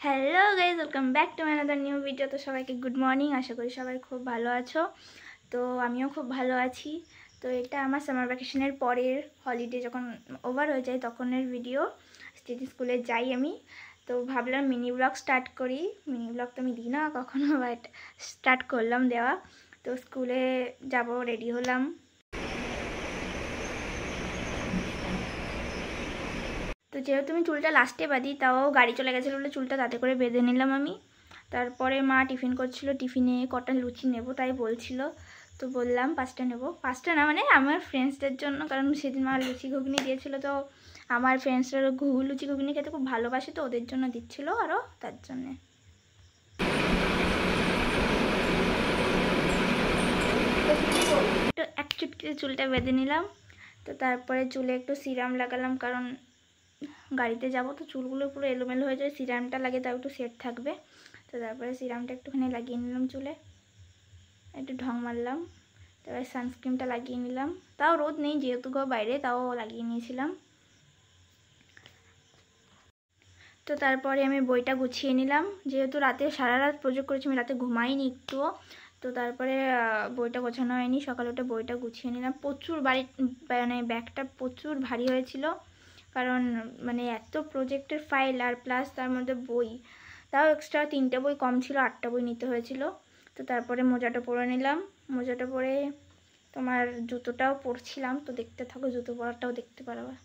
Hello guys, welcome back to another new video. তো সবাইকে good morning. আশা করি সবাই খুব ভালো আছো। তো আমিও খুব ভালো আছি। তো এটা আমার সামার ভ্যাকেশনের পরের হলিডে যখন ওভার হয়ে যায় তখনের ভিডিও। যেদিন স্কুলে যাই আমি, তো ভাবলাম মিনি ব্লগ স্টার্ট করি। মিনি ব্লগ তো আমি দিই না কখনো, বাট স্টার্ট করলাম দেওয়া। তো স্কুলে যাব, রেডি হলাম। তো যেহেতু আমি চুলটা লাস্টে বাঁধি, তাও গাড়ি চলে গেছিলো বলে চুলটা তাতে করে বেঁধে নিলাম আমি। তারপরে মা টিফিন করছিল, টিফিনে কটা লুচি নেব তাই বলছিল। তো বললাম 5টা নেব। 5টা না, মানে আমার ফ্রেন্ডসদের জন্য, কারণ সেদিন মা লুচি ঘুগনি দিয়েছিল। তো আমার ফ্রেন্ডসরা লুচি ঘুগনি খেতে খুব ভালোবাসে, তো ওদের জন্য দিচ্ছিল আরও, তার জন্যে। একটু এক চুটকিতে চুলটা বেঁধে নিলাম। তো তারপরে চুলে একটু সিরাম লাগালাম, কারণ গাড়িতে যাব তো চুলগুলো পুরো এলোমেলো হয়ে যায়। সিরামটা লাগে তাও একটু সেট থাকবে। তো তারপরে সিরামটা একটুখানি লাগিয়ে নিলাম চুলে, একটু ঢং মারলাম। তারপরে সানস্ক্রিনটা লাগিয়ে নিলাম, তাও রোদ নেই যেহেতু বাইরে, তাও লাগিয়ে নিয়েছিলাম। তো তারপরে আমি বইটা গুছিয়ে নিলাম, যেহেতু রাতে সারা রাত প্রজেক্ট করেছি, আমি রাতে ঘুমাইনি একটুও। তো তারপরে বইটা গোছানো হয়নি, সকালে উঠে বইটা গুছিয়ে নিলাম। প্রচুর মানে ব্যাগটা প্রচুর ভারী হয়েছিল, কারণ মানে এত প্রজেক্টের ফাইল আর প্লাস তার মধ্যে বই, তাও এক্সট্রা 3টে বই কম ছিল, 8টা বই নিতে হয়েছিল। তো তারপরে মোজাটা পরে নিলাম। মোজাটা পরে তোমার জুতোটাও পরছিলাম, তো দেখতে থাকো, জুতো পরাটাও দেখতে পারবা।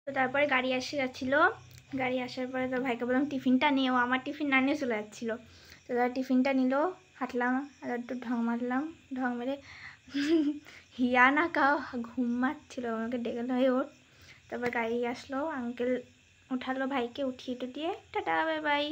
তো তারপরে গাড়ি এসে যাচ্ছিলো, গাড়ি আসার পরে তো ভাইকে বললাম টিফিনটা নিয়েও, আমার টিফিন না নিয়ে চলে যাচ্ছিলো। তো তারা টিফিনটা নিল, হাঁটলাম আর একটু ঢং মারলাম। ঢং মেরে হিয়া না কাও ঘুম মারছিল, আমাকে ডেকে হয়ে ওঠ। তারপর গাড়ি আসলো, আঙ্কেল উঠালো ভাইকে, উঠিয়ে টুটিয়ে টাটা বাই বাই।